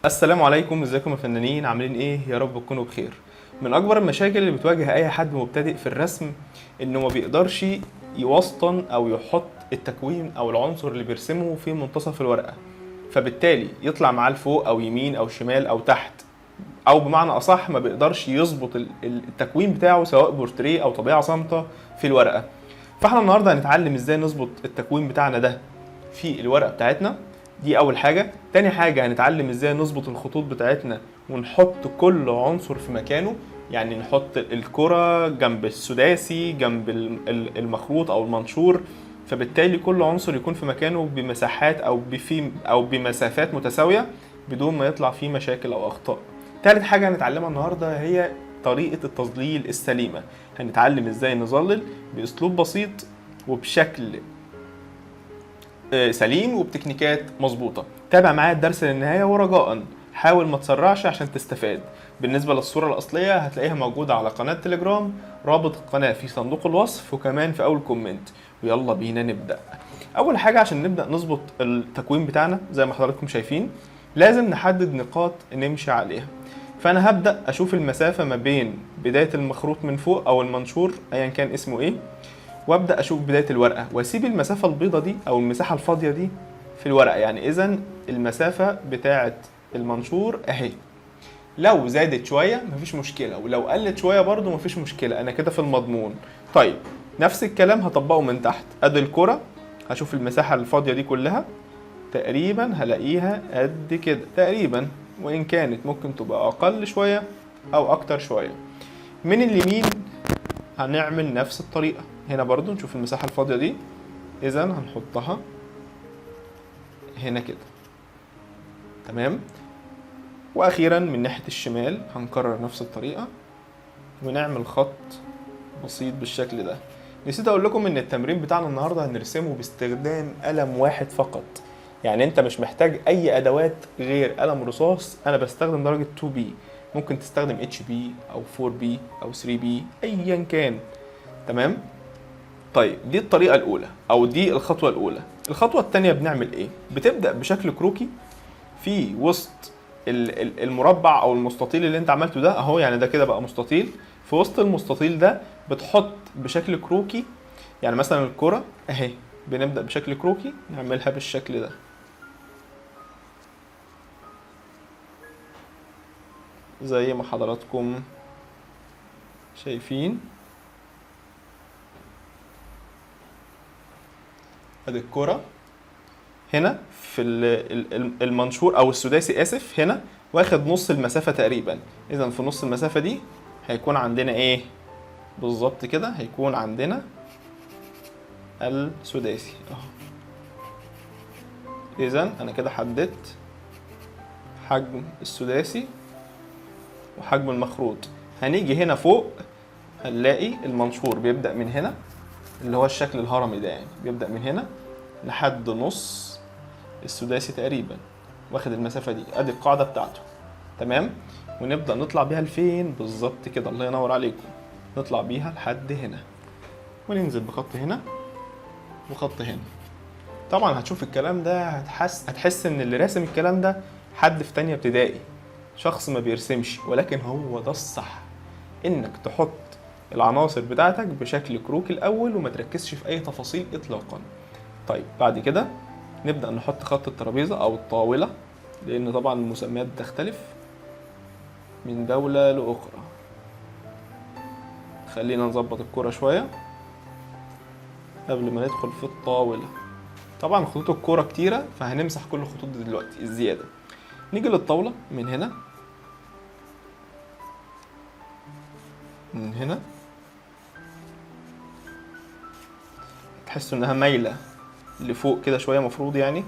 السلام عليكم، ازيكم يا فنانين؟ عاملين ايه؟ يا رب تكونوا بخير. من اكبر المشاكل اللي بتواجه اي حد مبتدئ في الرسم انه ما بيقدرش يوسطن او يحط التكوين او العنصر اللي بيرسمه في منتصف الورقة، فبالتالي يطلع معاه لفوق او يمين او شمال او تحت، او بمعنى اصح ما بيقدرش يظبط التكوين بتاعه سواء بورتريه او طبيعة صامتة في الورقة. فاحنا النهارده هنتعلم ازاي نظبط التكوين بتاعنا ده في الورقة بتاعتنا. دي اول حاجة. تاني حاجة هنتعلم ازاي نظبط الخطوط بتاعتنا ونحط كل عنصر في مكانه، يعني نحط الكرة جنب السداسي جنب المخروط او المنشور، فبالتالي كل عنصر يكون في مكانه بمساحات او بمسافات متساوية بدون ما يطلع فيه مشاكل او اخطاء. تالت حاجة هنتعلمها النهاردة هي طريقة التظليل السليمة. هنتعلم ازاي نظلل باسلوب بسيط وبشكل سليم وبتكنيكات مظبوطة. تابع معايا الدرس للنهاية، ورجاء حاول ما تسرعش عشان تستفاد. بالنسبة للصورة الأصلية هتلاقيها موجودة على قناة تليجرام، رابط القناة في صندوق الوصف وكمان في أول كومنت. ويلا بينا نبدأ. أول حاجة عشان نبدأ نظبط التكوين بتاعنا زي ما حضراتكم شايفين لازم نحدد نقاط نمشي عليها. فأنا هبدأ أشوف المسافة ما بين بداية المخروط من فوق أو المنشور أيا كان اسمه إيه، وابدا اشوف بدايه الورقه واسيب المسافه البيضه دي او المساحه الفاضيه دي في الورقه. يعني اذا المسافه بتاعه المنشور اهي، لو زادت شويه مفيش مشكله، ولو قلت شويه برضو مفيش مشكله، انا كده في المضمون. طيب نفس الكلام هطبقه من تحت. ادي الكره، هشوف المساحه الفاضيه دي كلها تقريبا هلاقيها قد كده تقريبا، وان كانت ممكن تبقى اقل شويه او اكتر شويه. من اليمين هنعمل نفس الطريقة، هنا برضو نشوف المساحة الفاضية دي، إذا هنحطها هنا كده. تمام. وأخيرا من ناحية الشمال هنكرر نفس الطريقة ونعمل خط بسيط بالشكل ده. نسيت أقول لكم إن التمرين بتاعنا النهاردة هنرسمه باستخدام قلم واحد فقط، يعني أنت مش محتاج أي أدوات غير قلم رصاص. أنا بستخدم درجة 2B، ممكن تستخدم HB أو 4B أو 3B أيا كان. تمام. طيب دي الطريقة الأولى أو دي الخطوة الأولى. الخطوة التانية بنعمل إيه؟ بتبدأ بشكل كروكي في وسط المربع أو المستطيل اللي أنت عملته ده أهو، يعني ده كده بقى مستطيل. في وسط المستطيل ده بتحط بشكل كروكي، يعني مثلا الكرة أهي بنبدأ بشكل كروكي نعملها بالشكل ده زي ما حضراتكم شايفين. ادي الكرة هنا في المنشور او السداسي، اسف، هنا واخد نص المسافة تقريبا. اذا في نص المسافة دي هيكون عندنا ايه بالظبط كده؟ هيكون عندنا السداسي اهو. اذا انا كده حددت حجم السداسي وحجم المخروط. هنيجي هنا فوق هنلاقي المنشور بيبدأ من هنا، اللي هو الشكل الهرمي ده، يعني بيبدأ من هنا لحد نص السداسي تقريبا، واخد المسافة دي. ادي القاعدة بتاعته. تمام. ونبدأ نطلع بيها لفين بالظبط كده؟ الله ينور عليكم. نطلع بيها لحد هنا وننزل بخط هنا وخط هنا. طبعا هتشوف الكلام ده هتحس ان اللي راسم الكلام ده حد في تانية ابتدائي، شخص ما بيرسمش، ولكن هو ده الصح، انك تحط العناصر بتاعتك بشكل كروكي الاول وما تركزش في اي تفاصيل اطلاقا. طيب بعد كده نبدأ نحط خط الترابيزة او الطاولة، لان طبعا المسميات بتختلف من دولة لأخرى. خلينا نظبط الكرة شوية قبل ما ندخل في الطاولة. طبعا خطوط الكرة كتيرة فهنمسح كل الخطوط دي دلوقتي الزيادة. نيجي للطاولة من هنا، من هنا تحسوا انها مايلة لفوق كده شوية مفروض يعني.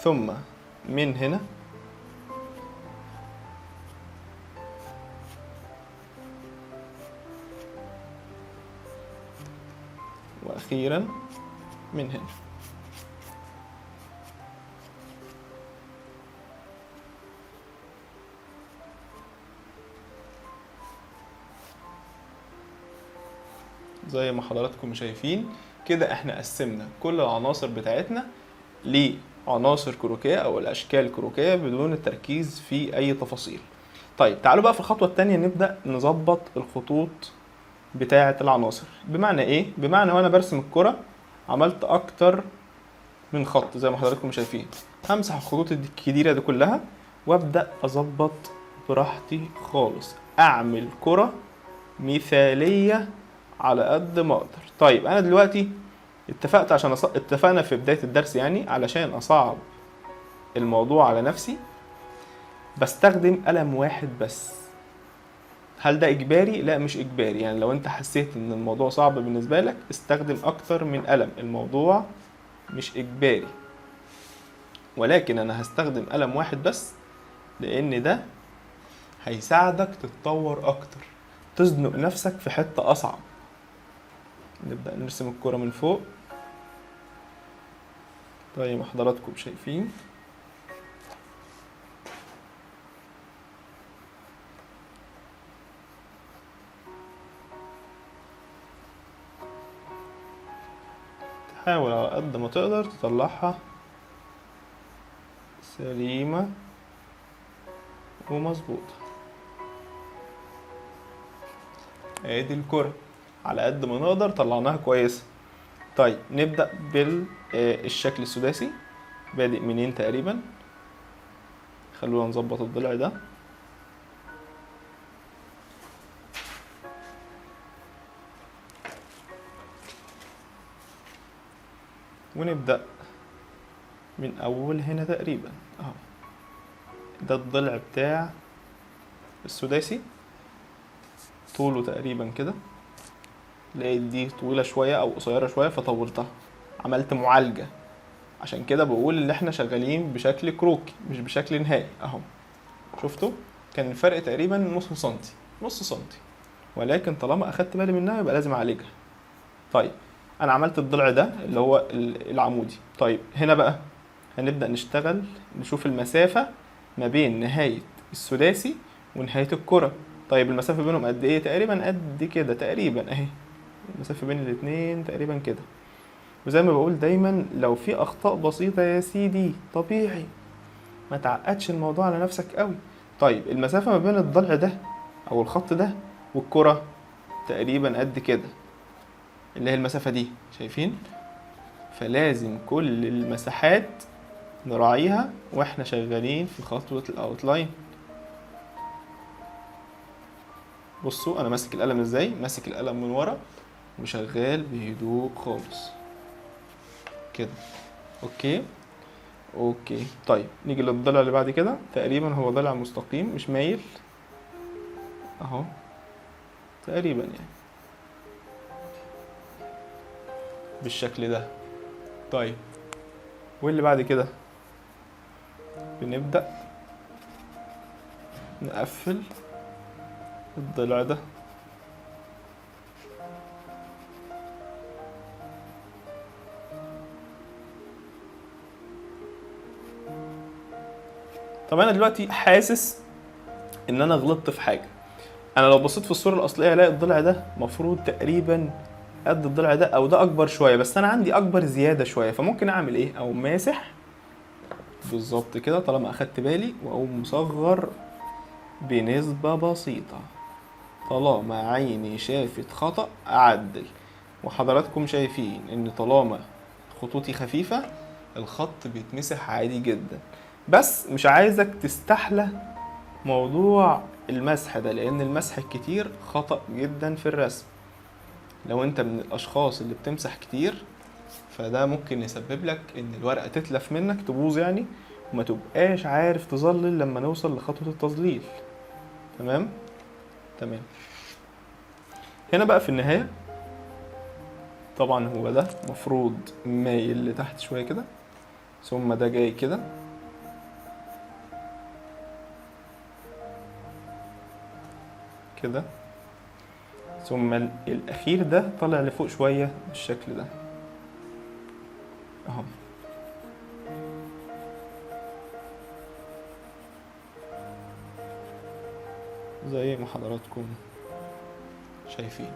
ثم من هنا واخيرا من هنا. زي ما حضراتكم شايفين كده احنا قسمنا كل العناصر بتاعتنا عناصر كروكية او الاشكال كروكية بدون التركيز في اي تفاصيل. طيب تعالوا بقى في الخطوة التانية نبدأ نظبط الخطوط بتاعة العناصر. بمعنى ايه؟ بمعنى وانا برسم الكرة عملت اكتر من خط زي ما حضراتكم شايفين، همسح الخطوط الكبيرة دي كلها وابدأ اظبط براحتي خالص، اعمل كرة مثالية على قد ما اقدر. طيب انا دلوقتي اتفقت اتفقنا في بداية الدرس يعني علشان اصعب الموضوع على نفسي بستخدم قلم واحد بس. هل ده اجباري؟ لا مش اجباري، يعني لو انت حسيت ان الموضوع صعب بالنسبة لك استخدم اكتر من قلم، الموضوع مش اجباري، ولكن انا هستخدم قلم واحد بس لان ده هيساعدك تتطور اكتر، تزنق نفسك في حتة اصعب. نبدأ نرسم الكرة من فوق زي ما حضراتكم شايفين. حاول على قد ما تقدر تطلعها سليمة ومظبوطة. ادي الكرة على قد ما نقدر طلعناها كويسة. طيب نبدأ بالشكل السداسي، بادئ منين تقريبا؟ خلونا نظبط الضلع ده. ونبدأ من أول هنا تقريبا اهو، ده الضلع بتاع السداسي، طوله تقريبا كده، لقيت دي طويلة شوية أو قصيرة شوية فطولتها، عملت معالجة. عشان كده بقول إن إحنا شغالين بشكل كروكي مش بشكل نهائي أهو. شفتوا؟ كان الفرق تقريبا نص سنتي، نص سنتي، ولكن طالما أخدت بالي منها يبقى لازم أعالجها. طيب أنا عملت الضلع ده اللي هو العمودي. طيب هنا بقى هنبدأ نشتغل، نشوف المسافة ما بين نهاية السداسي ونهاية الكرة. طيب المسافة بينهم قد ايه؟ تقريبا قد كده تقريبا اهي، المسافة بين الاتنين تقريبا كده. وزي ما بقول دايما لو في اخطاء بسيطة يا سيدي طبيعي، ما تعقدش الموضوع على نفسك قوي. طيب المسافة ما بين الضلع ده او الخط ده والكرة تقريبا قد كده، اللي هي المسافة دي، شايفين؟ فلازم كل المساحات نراعيها واحنا شغالين في خطوة الاوتلاين. بصوا انا ماسك القلم ازاي، ماسك القلم من ورا وشغال بهدوء خالص كده. اوكي اوكي. طيب نيجي للضلع اللي بعد كده، تقريبا هو ضلع مستقيم مش مايل اهو تقريبا يعني بالشكل ده. طيب واللي بعد كده بنبدأ نقفل الضلع ده. طب انا دلوقتي حاسس ان انا غلطت في حاجه. انا لو بصيت في الصوره الاصليه هلاقي الضلع ده مفروض تقريبا قد الضلع ده او ده اكبر شويه، بس انا عندي اكبر زياده شويه، فممكن اعمل ايه؟ او ماسح بالظبط كده طالما اخدت بالي، واقوم مصغر بنسبه بسيطه، طالما عيني شافت خطأ اعدل. وحضراتكم شايفين ان طالما خطوطي خفيفه الخط بيتمسح عادي جدا. بس مش عايزك تستحلى موضوع المسح ده، لان المسح الكتير خطأ جدا في الرسم. لو انت من الاشخاص اللي بتمسح كتير فده ممكن يسبب لك ان الورقة تتلف منك تبوظ يعني، وما تبقاش عارف تظلل لما نوصل لخطوة التظليل. تمام تمام. هنا بقى في النهاية طبعا هو ده مفروض مايل لتحت شوية كده، ثم ده جاي كده، كده، ثم الاخير ده طالع لفوق شوية بالشكل ده اهو. زي ما حضراتكم شايفين.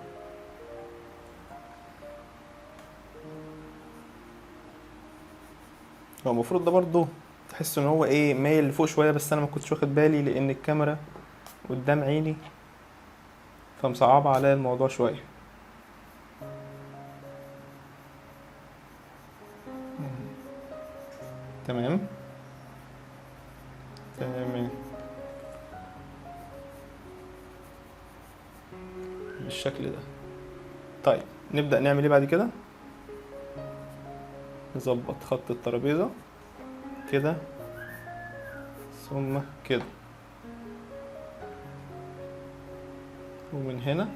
هو المفروض ده برضو تحس ان هو ايه مايل لفوق شويه، بس انا ما كنتش واخد بالي لان الكاميرا قدام عيني فمصعبه عليا الموضوع شويه. تمام تمام بالشكل ده. طيب نبدأ نعمل ايه بعد كده؟ نظبط خط الترابيزة كده ثم كده، ومن هنا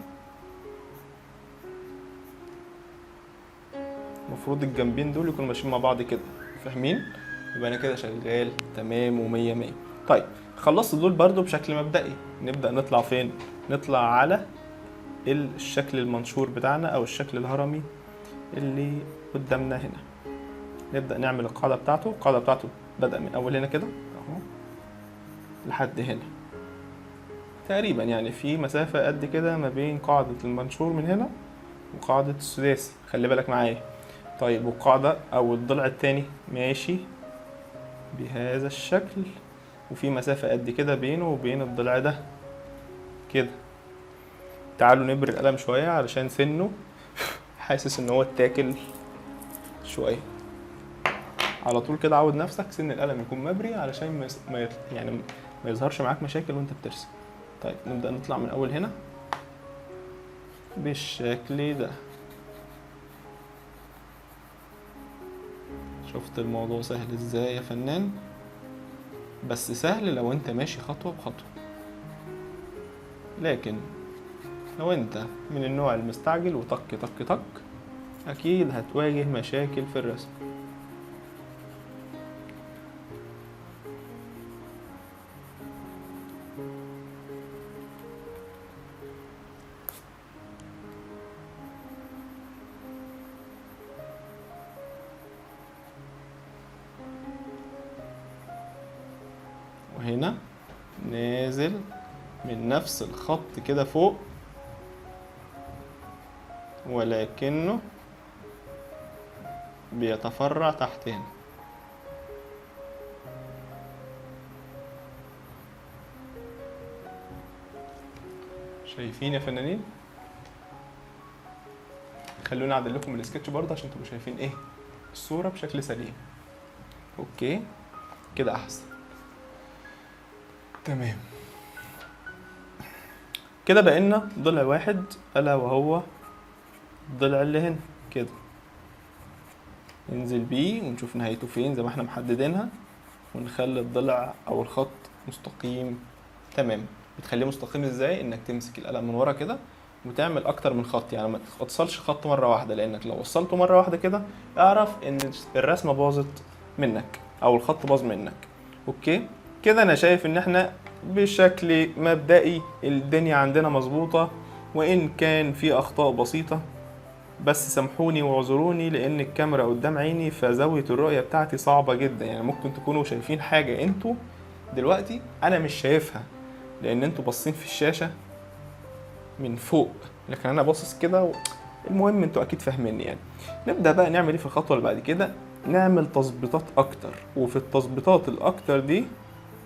المفروض الجنبين دول يكونوا ماشيين مع بعض كده، فاهمين؟ يبقى انا كده شغال تمام ومية مية. طيب خلصت دول برضو بشكل مبدئي، نبدأ نطلع فين؟ نطلع على الشكل المنشور بتاعنا او الشكل الهرمي اللي قدامنا هنا. نبدأ نعمل القاعدة بتاعته. القاعدة بتاعته بدأ من اول هنا كده اهو لحد هنا تقريبا، يعني في مسافة قد كده ما بين قاعدة المنشور من هنا وقاعدة السداسي، خلي بالك معايا. طيب والقاعدة او الضلع التاني ماشي بهذا الشكل، وفي مسافة قد كده بينه وبين الضلع ده كده. تعالوا نبر القلم شوية علشان سنه حاسس ان هو اتاكل شوية. على طول كده عود نفسك سن القلم يكون مبري علشان يعني ما يظهرش معاك مشاكل وانت بترسم. طيب نبدأ نطلع من اول هنا بالشكل ده. شفت الموضوع سهل ازاي يا فنان؟ بس سهل لو انت ماشي خطوة بخطوة، لكن لو انت من النوع المستعجل وطق طق طق اكيد هتواجه مشاكل في الرسم. وهنا نازل من نفس الخط كده فوق، ولكنه بيتفرع تحت هنا. شايفين يا فنانين؟ خلوني اعدل لكم السكتش برضه عشان تبقوا شايفين ايه الصورة بشكل سليم. اوكي كده احسن. تمام كده بقينا ضلع واحد الا وهو الضلع اللي هنا كده، ننزل بيه ونشوف نهايته فين زي ما احنا محددينها، ونخلي الضلع او الخط مستقيم. تمام. بتخليه مستقيم ازاي؟ انك تمسك القلم من ورا كده وتعمل اكتر من خط، يعني ما توصلش خط مره واحده، لانك لو وصلته مره واحده كده اعرف ان الرسمه باظت منك او الخط باظ منك. اوكي كده انا شايف ان احنا بشكل مبدئي الدنيا عندنا مظبوطه، وان كان في اخطاء بسيطه بس سامحوني واعذروني لان الكاميرا قدام عيني فزاويه الرؤيه بتاعتي صعبه جدا. يعني ممكن تكونوا شايفين حاجه انتوا دلوقتي انا مش شايفها لان انتوا باصين في الشاشه من فوق، لكن انا باصص كده المهم انتوا اكيد فاهميني يعني. نبدا بقى نعمل ايه في الخطوه اللي بعد كده؟ نعمل تظبيطات اكتر، وفي التظبيطات الاكتر دي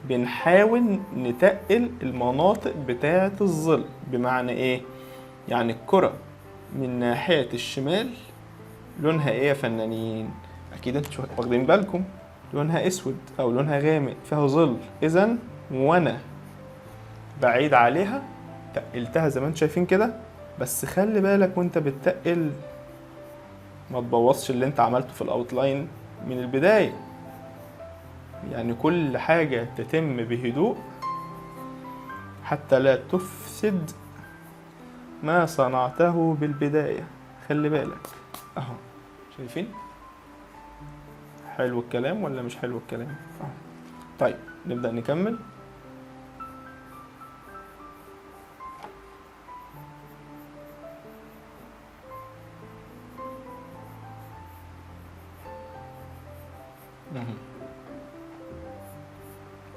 بنحاول نتقل المناطق بتاعه الظل. بمعنى ايه؟ يعني الكره من ناحيه الشمال لونها ايه يا فنانين؟ اكيد انتوا واخدين بالكم لونها اسود او لونها غامق فيها ظل، اذا وانا بعيد عليها تقلتها زي ما انتم شايفين كده. بس خلي بالك وانت بتتقل ما تبوظش اللي انت عملته في الاوتلاين من البداية، يعني كل حاجة تتم بهدوء حتى لا تفسد ما صنعته بالبداية. خلي بالك اهو، شايفين؟ حلو الكلام ولا مش حلو الكلام؟ اهو. طيب نبدأ نكمل.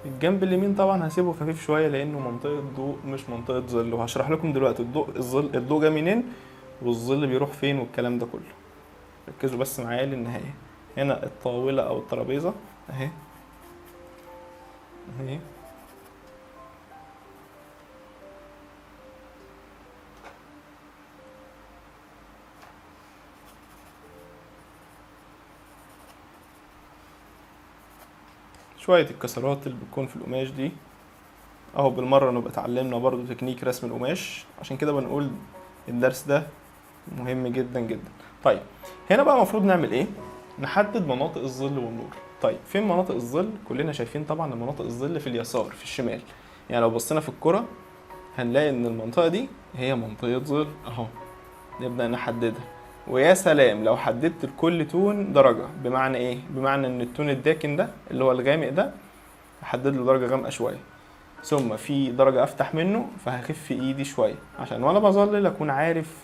الجنب اليمين طبعا هسيبه خفيف شويه لانه منطقه ضوء مش منطقه ظل، وهشرح لكم دلوقتي الضوء جاي منين والظل بيروح فين والكلام ده كله. ركزوا بس معايا للنهايه. هنا الطاولة او الترابيزة اهي اهي. شوية الكسرات اللي بتكون في القماش دي اهو، بالمرة نبقى اتعلمنا برضو تكنيك رسم القماش، عشان كده بنقول الدرس ده مهم جدا جدا. طيب هنا بقى المفروض نعمل ايه؟ نحدد مناطق الظل والنور. طيب فين مناطق الظل؟ كلنا شايفين طبعا مناطق الظل في اليسار في الشمال. يعني لو بصينا في الكرة هنلاقي ان المنطقة دي هي منطقة ظل اهو، نبدأ نحددها. ويا سلام لو حددت لكل تون درجة. بمعنى ايه؟ بمعنى ان التون الداكن ده اللي هو الغامق ده هحدد له درجة غامقة شوية، ثم في درجة افتح منه فهخف ايدي شوية عشان وانا بظلل اكون عارف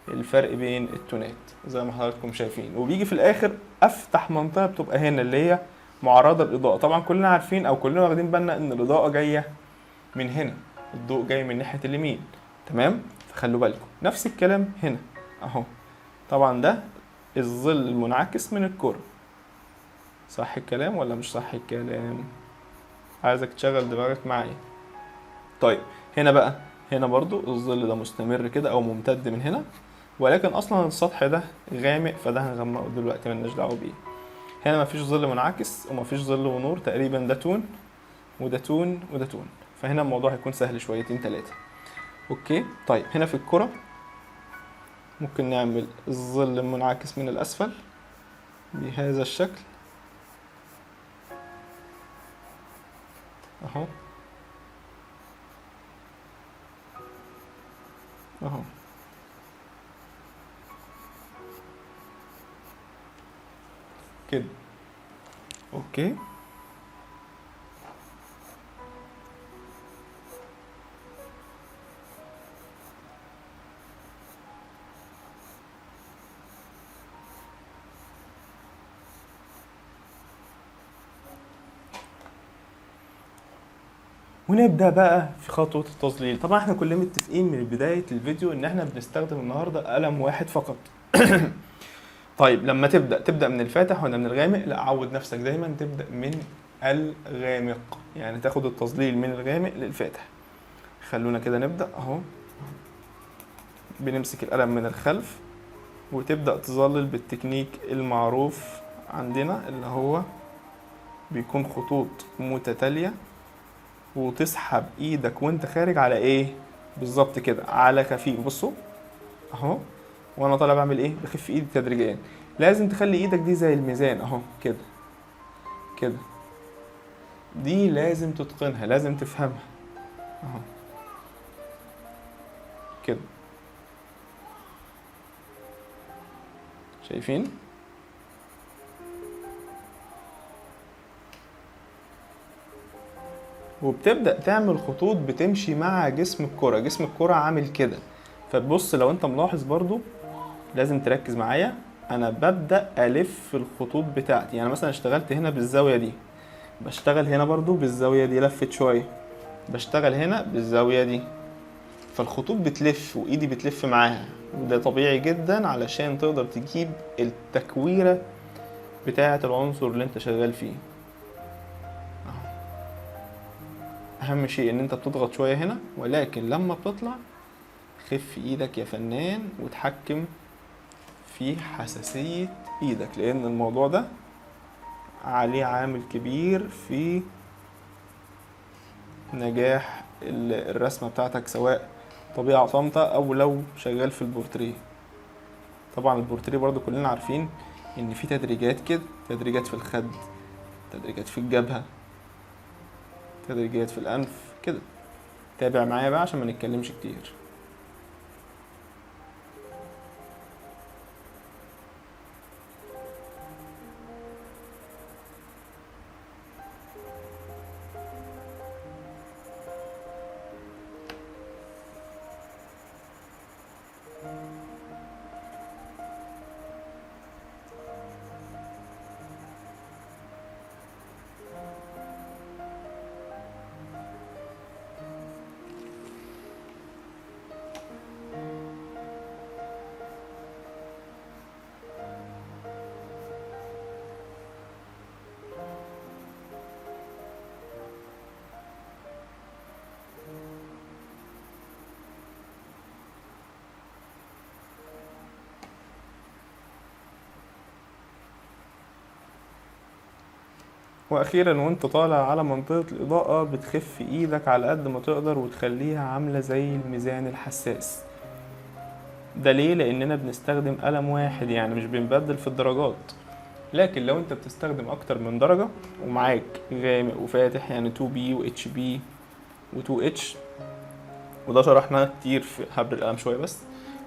الفرق بين التونات زي ما حضراتكم شايفين. وبيجي في الاخر افتح منطقة بتبقى هنا اللي هي معرضة للإضاءة. طبعا كلنا عارفين او كلنا واخدين بالنا ان الإضاءة جاية من هنا، الضوء جاي من ناحية اليمين، تمام؟ فخلوا بالكم نفس الكلام هنا اهو. طبعا ده الظل المنعكس من الكرة. صح الكلام ولا مش صح الكلام؟ عايزك تشغل دماغك معايا. طيب هنا بقى، هنا برضو الظل ده مستمر كده او ممتد من هنا، ولكن اصلا السطح ده غامق فده هنغمقه دلوقتي ملناش دعوه بيه. هنا مفيش ظل منعكس ومفيش ظل ونور، تقريبا ده تون وده تون وده تون، فهنا الموضوع هيكون سهل شويتين تلاتة. اوكي طيب هنا في الكرة ممكن نعمل الظل المنعكس من الاسفل بهذا الشكل اهو اهو كده. اوكي ونبدأ بقى في خطوة التظليل. طبعا احنا كلنا متفقين من بداية الفيديو ان احنا بنستخدم النهاردة قلم واحد فقط. طيب لما تبدأ من الفاتح ولا من الغامق؟ لا، عود نفسك دايما تبدأ من الغامق، يعني تاخد التظليل من الغامق للفاتح. خلونا كده نبدأ اهو. بنمسك القلم من الخلف وتبدأ تظلل بالتكنيك المعروف عندنا اللي هو بيكون خطوط متتالية، وتسحب ايدك وانت خارج على ايه بالظبط كده؟ على خفيف. بصوا اهو، وانا طالع بعمل ايه؟ بخف ايدي تدريجيا. لازم تخلي ايدك دي زي الميزان اهو كده كده، دي لازم تتقنها، لازم تفهمها اهو كده. شايفين؟ وبتبدأ تعمل خطوط بتمشي مع جسم الكرة. جسم الكرة عامل كده، فتبص لو انت ملاحظ برضو لازم تركز معايا. انا ببدأ الف الخطوط بتاعتي، يعني مثلا اشتغلت هنا بالزاوية دي، بشتغل هنا برضو بالزاوية دي، لفت شوية بشتغل هنا بالزاوية دي، فالخطوط بتلف وايدي بتلف معاها. وده طبيعي جدا علشان تقدر تجيب التكويرة بتاعة العنصر اللي انت شغال فيه. اهم شيء ان انت بتضغط شوية هنا، ولكن لما بتطلع خف ايدك يا فنان وتحكم في حساسية ايدك، لان الموضوع ده عليه عامل كبير في نجاح الرسمة بتاعتك، سواء طبيعة صامتة او لو شغال في البورتريه. طبعا البورتريه برضو كلنا عارفين ان في تدريجات كده، تدريجات في الخد، تدريجات في الجبهة، تدريجات في الانف كده. تابع معايا بقى عشان ما نتكلمش كتير. واخيرا وانت طالع على منطقة الاضاءة بتخف ايدك على قد ما تقدر وتخليها عاملة زي الميزان الحساس. ده ليه؟ لاننا بنستخدم قلم واحد، يعني مش بنبدل في الدرجات. لكن لو انت بتستخدم اكتر من درجة ومعاك غامق وفاتح، يعني 2B و HB و 2H، وده شرحناه كتير في حبر القلم شوية بس،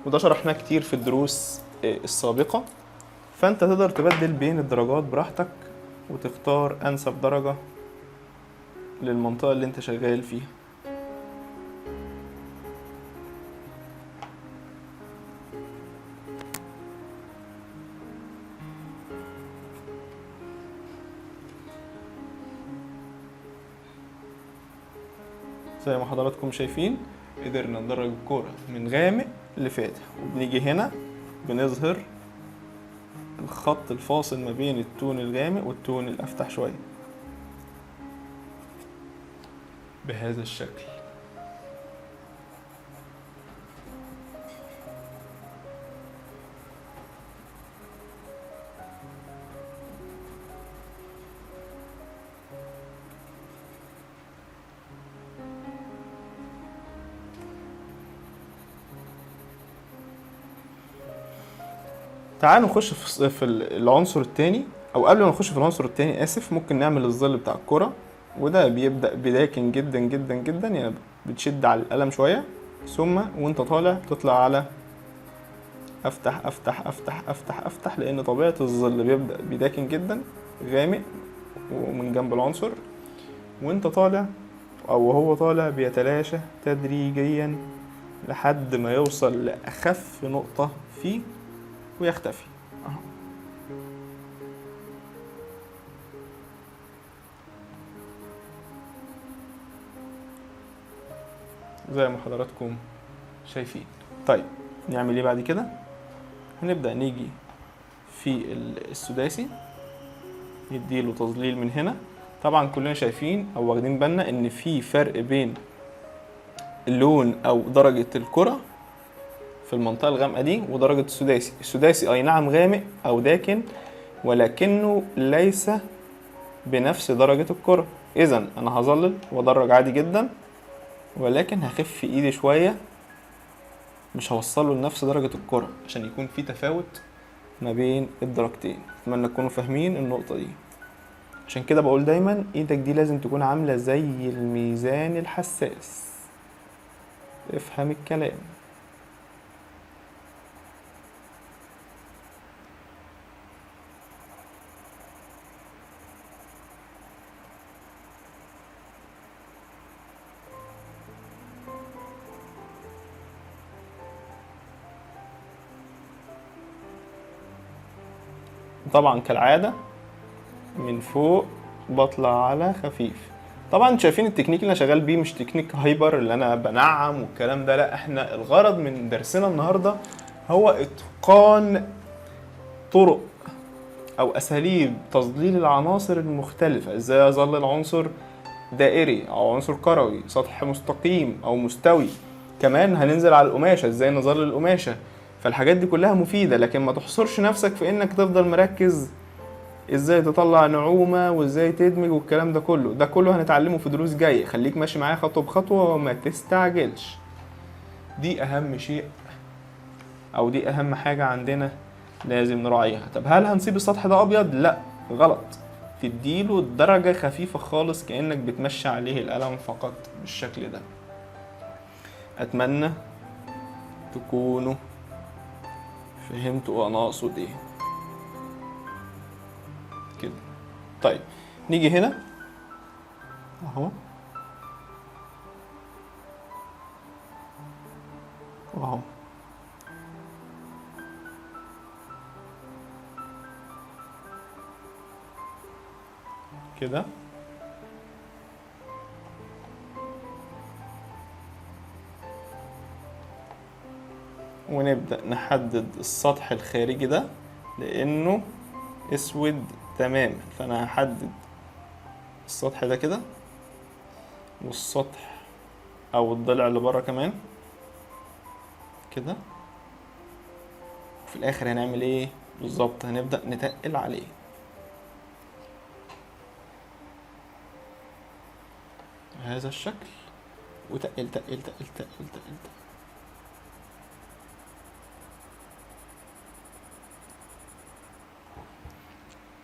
وده شرحناه كتير في الدروس السابقة، فانت تقدر تبدل بين الدرجات براحتك وتختار انسب درجة للمنطقة اللي انت شغال فيها. زي ما حضراتكم شايفين قدرنا ندرج الكورة من غامق لفاتح، وبنيجي هنا بنظهر الخط الفاصل ما بين التون الغامق والتون الأفتح شوية بهذا الشكل. تعالوا نخش في العنصر التاني، او قبل ما نخش في العنصر التاني اسف، ممكن نعمل الظل بتاع الكرة، وده بيبدأ بداكن جدا جدا جدا، يعني بتشد على القلم شوية ثم وانت طالع تطلع على افتح افتح افتح افتح افتح، لان طبيعة الظل بيبدأ بداكن جدا غامق ومن جنب العنصر، وانت طالع او هو طالع بيتلاشى تدريجيا لحد ما يوصل لأخف نقطة فيه ويختفي. زي ما حضراتكم شايفين. طيب نعمل ايه بعد كده؟ هنبدأ نيجي في السداسي نديله تظليل من هنا. طبعا كلنا شايفين او واخدين بالنا ان في فرق بين اللون او درجة الكرة في المنطقة الغامقة دي ودرجة السداسي. السداسي اي نعم غامق او داكن، ولكنه ليس بنفس درجة الكرة. اذا انا هظلل وادرج عادي جدا، ولكن هخف ايدي شوية، مش هوصله لنفس درجة الكرة عشان يكون في تفاوت ما بين الدرجتين. اتمنى تكونوا فاهمين النقطة دي. عشان كده بقول دايما ايدك دي لازم تكون عاملة زي الميزان الحساس. افهم الكلام. طبعا كالعادة من فوق بطلع على خفيف. طبعا شايفين التكنيك اللي انا شغال بيه مش تكنيك هايبر اللي انا بنعم والكلام ده، لا، احنا الغرض من درسنا النهاردة هو اتقان طرق او اساليب تظليل العناصر المختلفة. ازاي اظلل عنصر دائري او عنصر كروي، سطح مستقيم او مستوي. كمان هننزل على القماشة، ازاي نظلل القماشة. فالحاجات دي كلها مفيدة، لكن ما تحصرش نفسك في انك تفضل مركز ازاي تطلع نعومة وازاي تدمج والكلام ده كله. ده كله هنتعلمه في دروس جاية، خليك ماشي معايا خطوة بخطوة وما تستعجلش. دي اهم شيء او دي اهم حاجة عندنا لازم نراعيها. طب هل هنسيب السطح ده ابيض؟ لا، غلط. تديله درجة خفيفة خالص كأنك بتمشي عليه القلم فقط بالشكل ده. اتمنى تكونوا فهمتوا انا اقصد ايه كده. طيب نيجي هنا اهو واهو كده، ونبدأ نحدد السطح الخارجي ده لأنه اسود تماما. فأنا هحدد السطح ده كده، والسطح أو الضلع اللي بره كمان كده. وفي الآخر هنعمل ايه بالظبط؟ هنبدأ نتقل عليه. بهذا الشكل، وتقل تقل تقل تقل تقل.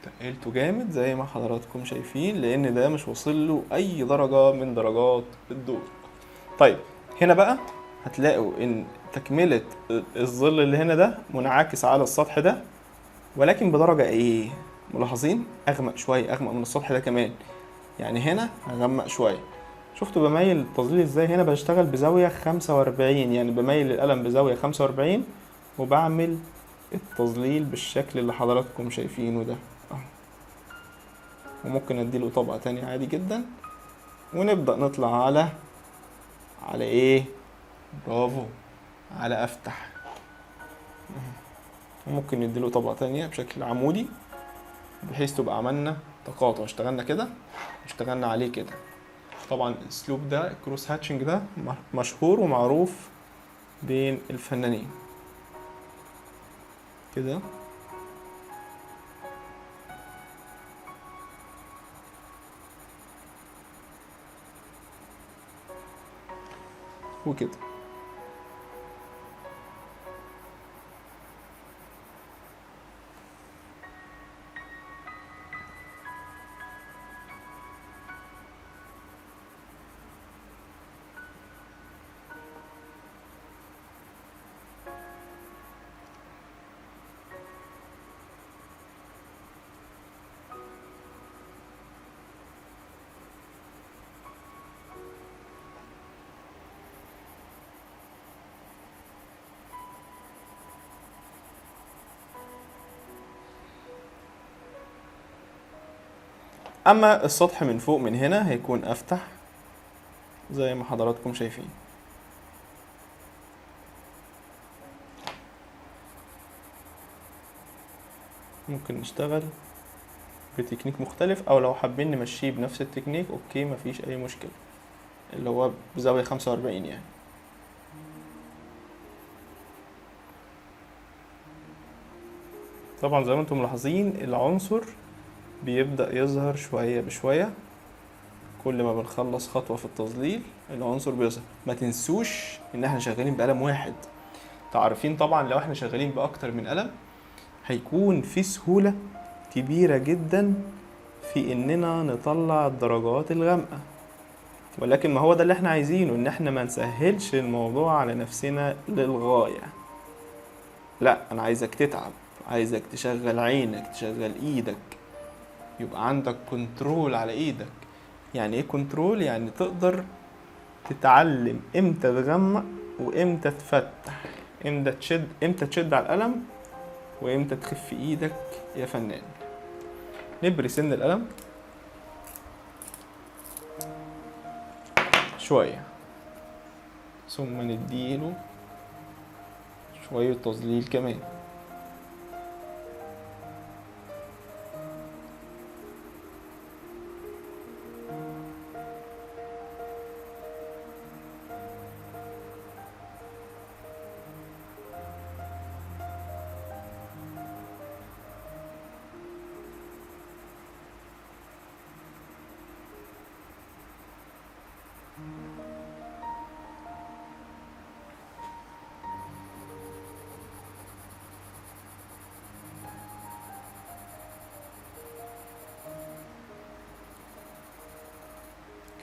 تقلته جامد زي ما حضراتكم شايفين، لان ده مش واصل له اي درجة من درجات الضوء. طيب هنا بقى هتلاقوا ان تكملة الظل اللي هنا ده منعكس على السطح ده، ولكن بدرجة ايه؟ ملاحظين اغمق شوية، اغمق من السطح ده كمان. يعني هنا هغمق شوية. شفتوا بميل التظليل ازاي؟ هنا بشتغل بزاوية 45، يعني بميل القلم بزاوية 45 وبعمل التظليل بالشكل اللي حضراتكم شايفينه ده اهو. وممكن اديله طبقة تانية عادي جدا، ونبدأ نطلع على ايه؟ برافو، على افتح. وممكن نديله طبقة تانية بشكل عمودي، بحيث تبقى عملنا تقاطع، اشتغلنا كده واشتغلنا عليه كده. طبعا الاسلوب ده الكروس هاتشنج ده مشهور ومعروف بين الفنانين كده. وكده اما السطح من فوق من هنا هيكون افتح زي ما حضراتكم شايفين. ممكن نشتغل بتكنيك مختلف، او لو حابين نمشيه بنفس التكنيك اوكي مفيش اي مشكلة، اللي هو بزاوية 45 يعني. طبعا زي ما انتم ملاحظين العنصر بيبدأ يظهر شوية بشوية، كل ما بنخلص خطوة في التظليل العنصر بيظهر. ما تنسوش ان احنا شغالين بقلم واحد. تعرفين طبعا لو احنا شغالين باكتر من قلم هيكون في سهولة كبيرة جدا في اننا نطلع الدرجات الغامقة، ولكن ما هو ده اللي احنا عايزينه، ان احنا ما نسهلش الموضوع على نفسنا للغاية. لا، انا عايزك تتعب، عايزك تشغل عينك، تشغل ايدك، يبقى عندك كنترول على ايدك. يعني ايه كنترول؟ يعني تقدر تتعلم امتى تغمق وامتى تفتح، امتى تشد على القلم وامتى تخف ايدك يا فنان. نبري سن القلم شوية، ثم نديله شوية تظليل كمان.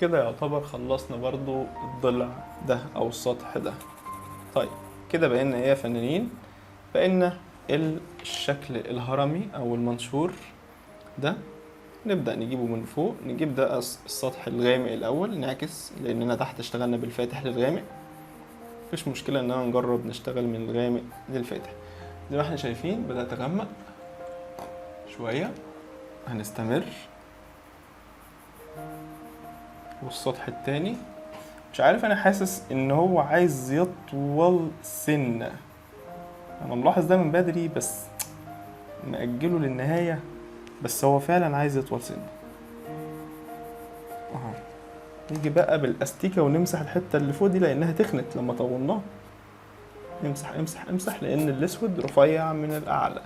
كده يعتبر خلصنا برضو الضلع ده او السطح ده. طيب كده بقينا ايه يا فنانين؟ بقينا الشكل الهرمي او المنشور ده نبدأ نجيبه من فوق. نجيب ده السطح الغامق الاول نعكس، لاننا تحت اشتغلنا بالفاتح للغامق، مفيش مشكلة اننا نجرب نشتغل من الغامق للفاتح. زي ما احنا شايفين بدأت اغمق شوية، هنستمر. والسطح التاني مش عارف، انا حاسس ان هو عايز يطول سنة، انا ملاحظ ده من بدري بس مأجله للنهاية، بس هو فعلا عايز يطول سنة اهو. نيجي بقى بالاستيكة ونمسح الحتة اللي فوق دي لانها تخنت لما طولناها. امسح امسح امسح، لان الاسود رفيع من الاعلى.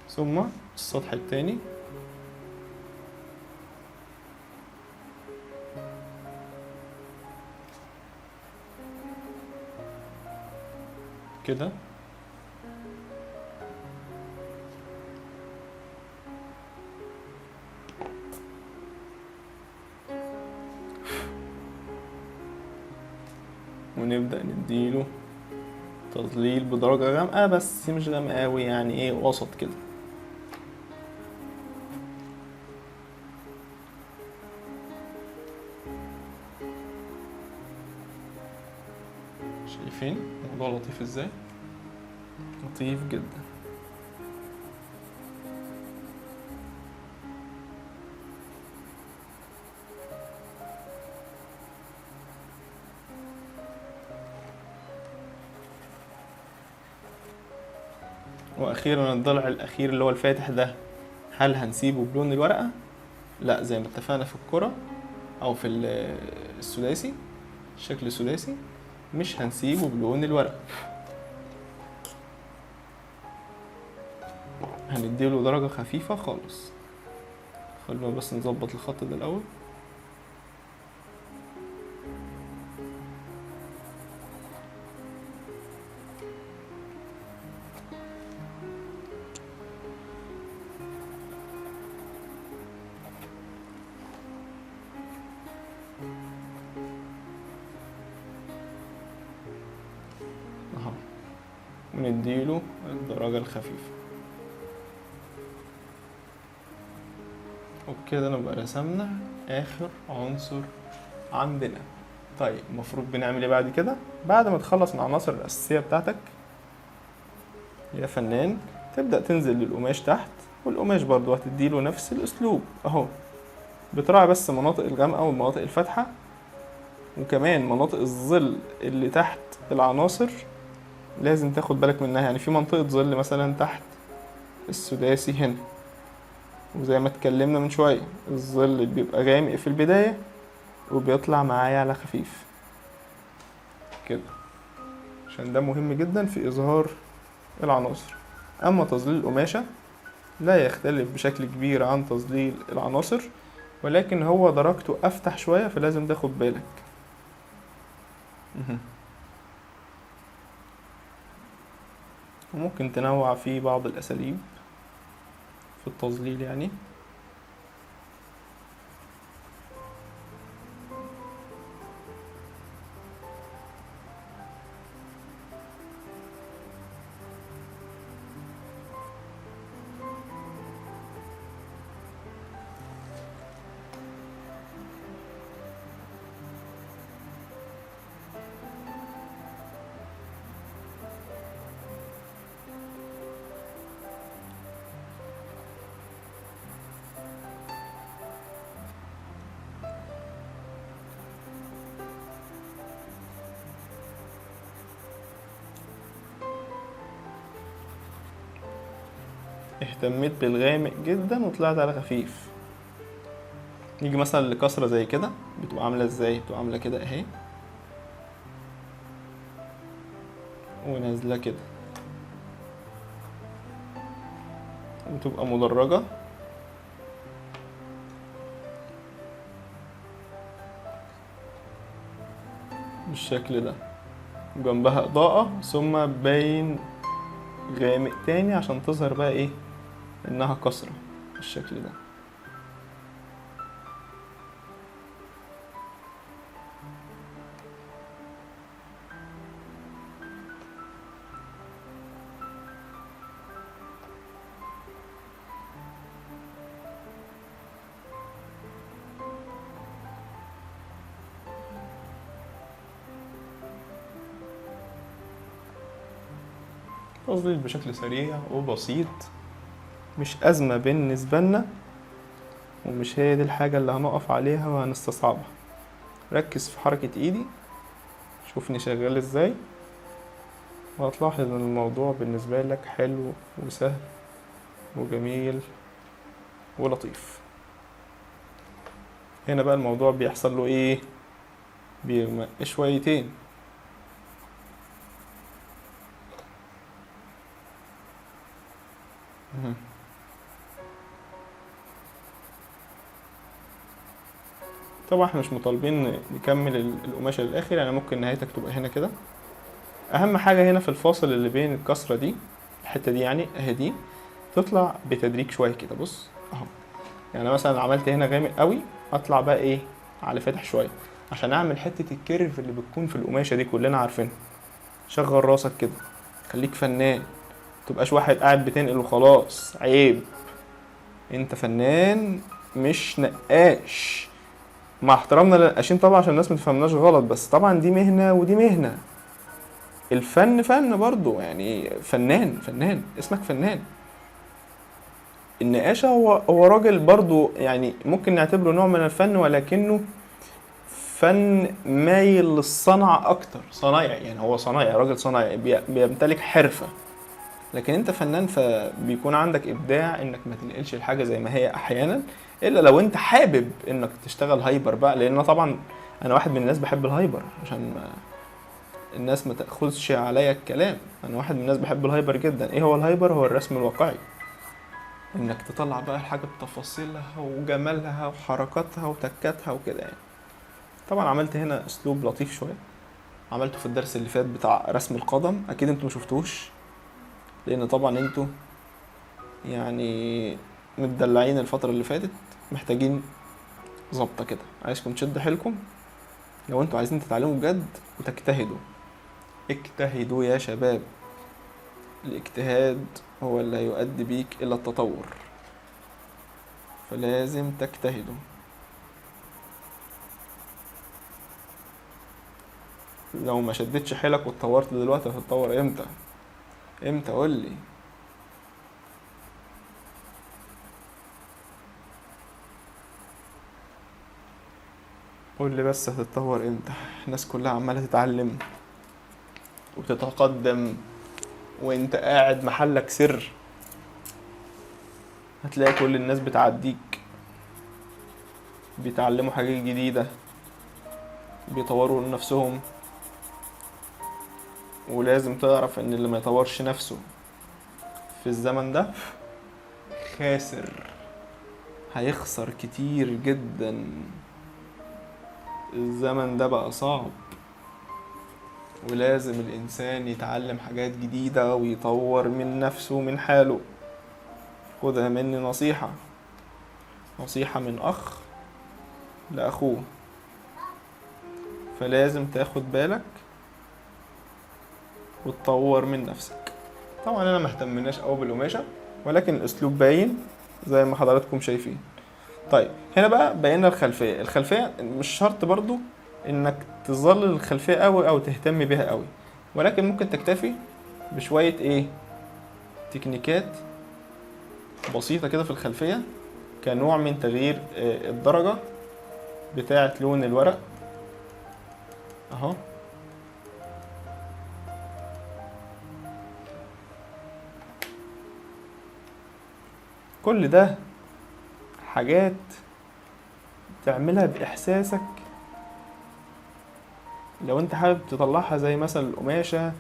ثم السطح التاني كده. ونبدأ نديله تظليل بدرجة غامقة، بس مش غامقة أوي، يعني ايه، وسط كده. شايفين الموضوع لطيف ازاي؟ لطيف جدا. واخيرا الضلع الاخير اللي هو الفاتح ده، هل هنسيبه بلون الورقة؟ لا، زي ما اتفقنا في الكرة او في السداسي، الشكل السداسي مش هنسيبه بلون الورقة، هنديله درجة خفيفة خالص. خلونا بس نظبط الخط ده الاول. اهو، ونديله الدرجة الخفيفة. وبكده نبقى رسمنا اخر عنصر عندنا. طيب المفروض بنعمل ايه بعد كده؟ بعد ما تخلص من العناصر الاساسية بتاعتك يا فنان، تبدأ تنزل للقماش تحت، والقماش برضو هتديله نفس الاسلوب اهو، بتراعي بس مناطق الغامقة والمناطق الفاتحة، وكمان مناطق الظل اللي تحت العناصر لازم تاخد بالك منها. يعني في منطقة ظل مثلا تحت السداسي هنا، وزي ما اتكلمنا من شوية الظل بيبقى غامق في البداية وبيطلع معايا على خفيف كده، عشان ده مهم جدا في إظهار العناصر. أما تظليل القماشة لا يختلف بشكل كبير عن تظليل العناصر، ولكن هو درجته أفتح شوية، فلازم تاخد بالك. وممكن تنوع في بعض الأساليب في التظليل يعني. اهتميت بالغامق جدا وطلعت على خفيف. نيجي مثلا لكسرة زي كده، بتبقى عاملة ازاي؟ بتبقى عاملة كده اهي، ونازلة كده، وتبقى مدرجة بالشكل ده، وجنبها إضاءة، ثم باين غامق تاني عشان تظهر بقى ايه انها كسرة بالشكل ده. تظليل بشكل سريع وبسيط، مش أزمة بالنسبة لنا، ومش هي دي الحاجة اللي هنقف عليها وهنستصعبها. ركز في حركة ايدي، شوفني شغال ازاي، وهتلاحظ ان الموضوع بالنسبة لك حلو وسهل وجميل ولطيف. هنا بقى الموضوع بيحصل له ايه، بيغمق شويتين. طبعا احنا مش مطالبين نكمل القماشة للاخر، يعني ممكن نهايتك تبقى هنا كده. اهم حاجة هنا في الفاصل اللي بين الكسرة دي، الحتة دي يعني اهي دي، تطلع بتدريج شوية كده. بص اهو، يعني مثلا عملت هنا غامق قوي، اطلع بقى ايه على فاتح شوية، عشان اعمل حتة الكيرف اللي بتكون في القماشة دي كلنا عارفينها. شغل راسك كده، خليك فنان، متبقاش واحد قاعد بتنقل وخلاص، عيب. انت فنان مش نقاش. مع احترامنا للنقاشين طبعا عشان الناس متفهمناش غلط، بس طبعا دي مهنة ودي مهنة. الفن فن برضو، يعني فنان فنان، اسمك فنان. النقاشة هو راجل برضو، يعني ممكن نعتبره نوع من الفن، ولكنه فن مايل للصنعة أكتر، صنايعي يعني، هو صنايعي، راجل صنايعي بيمتلك حرفة. لكن انت فنان، فبيكون عندك ابداع انك ما تنقلش الحاجه زي ما هي احيانا، الا لو انت حابب انك تشتغل هايبر بقى. لان طبعا انا واحد من الناس بحب الهايبر، عشان الناس ما تاخذش عليا الكلام. انا واحد من الناس بحب الهايبر جدا. ايه هو الهايبر؟ هو الرسم الواقعي، انك تطلع بقى الحاجه بتفاصيلها وجمالها وحركاتها وتكاتها وكده يعني. طبعا عملت هنا اسلوب لطيف شويه، عملته في الدرس اللي فات بتاع رسم القدم، اكيد انتوا مشفتوش، لان طبعا انتوا يعني متدلعين الفترة اللي فاتت، محتاجين ظبطة كده. عايزكم تشدوا حيلكم لو انتوا عايزين تتعلموا بجد وتجتهدوا. اجتهدوا يا شباب، الاجتهاد هو اللي هيؤدي بيك الى التطور، فلازم تجتهدوا. لو ما شدتش حيلك واتطورت دلوقتي، هتتطور امتى؟ امتى قولي؟ قولي بس هتتطور امتى؟ الناس كلها عمالة تتعلم وتتقدم، وانت قاعد محلك سر. هتلاقي كل الناس بتعديك، بيتعلموا حاجات جديدة، بيطوروا لنفسهم. ولازم تعرف ان اللي ما يطورش نفسه في الزمن ده خاسر، هيخسر كتير جدا. الزمن ده بقى صعب، ولازم الانسان يتعلم حاجات جديدة ويطور من نفسه ومن حاله. خدها مني نصيحة، نصيحة من اخ لاخوه. فلازم تاخد بالك وتطور من نفسك. طبعا انا مهتمناش قوي بالقماشة، ولكن الاسلوب باين زي ما حضراتكم شايفين. طيب هنا بقى بينا الخلفية. الخلفية مش شرط برضو انك تظلل الخلفية قوي او تهتم بيها قوي، ولكن ممكن تكتفي بشوية ايه، تكنيكات بسيطة كده في الخلفية، كنوع من تغيير الدرجة بتاعة لون الورق اهو. كل ده حاجات تعملها بإحساسك. لو انت حابب تطلعها زي مثلا القماشة،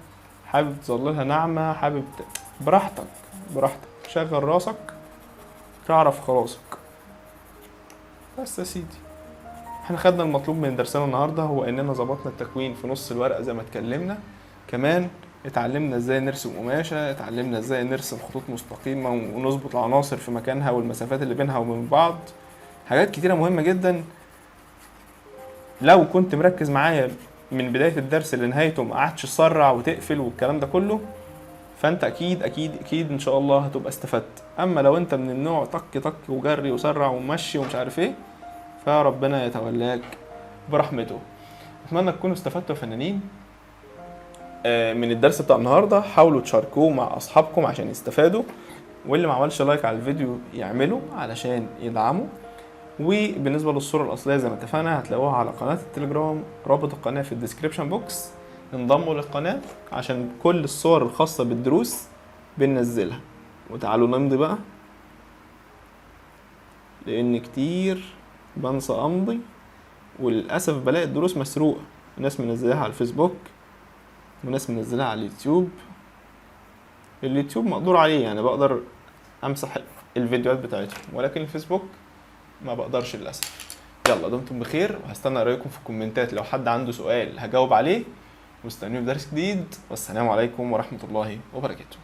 حابب تظللها ناعمة، حابب براحتك، براحتك، شغل راسك، تعرف خلاصك. بس يا سيدي، احنا خدنا المطلوب من درسنا النهاردة، هو اننا ظبطنا التكوين في نص الورقة زي ما اتكلمنا. كمان اتعلمنا ازاي نرسم قماشة، اتعلمنا ازاي نرسم خطوط مستقيمة ونظبط العناصر في مكانها والمسافات اللي بينها وبين بعض. حاجات كتيرة مهمة جدا. لو كنت مركز معايا من بداية الدرس لنهايته، ما قعدتش تسرع وتقفل والكلام ده كله، فانت اكيد اكيد اكيد ان شاء الله هتبقى استفدت. اما لو انت من النوع طك طك وجري وسرع ومشي ومش عارف ايه، فربنا يتولاك برحمته. اتمنى تكونوا استفدتوا يا فنانين من الدرس بتاع النهارده. حاولوا تشاركوه مع اصحابكم عشان يستفادوا، واللي ما عملش لايك على الفيديو يعمله علشان يدعموا. وبالنسبه للصوره الاصليه زي ما اتفقنا هتلاقوها على قناه التليجرام، رابط القناه في الديسكريبشن بوكس. انضموا للقناه عشان كل الصور الخاصه بالدروس بننزلها. وتعالوا نمضي بقى، لان كتير بنسى امضي، وللاسف بلاقي الدروس مسروقه، ناس منزلها على الفيسبوك وناس منزلها على اليوتيوب. اليوتيوب مقدور عليه، يعني بقدر امسح الفيديوهات بتاعتهم، ولكن الفيسبوك ما بقدرش للاسف. يلا دمتم بخير، وهستنى رايكم في الكومنتات. لو حد عنده سؤال هجاوب عليه، واستنوني في درس جديد، والسلام عليكم ورحمة الله وبركاته.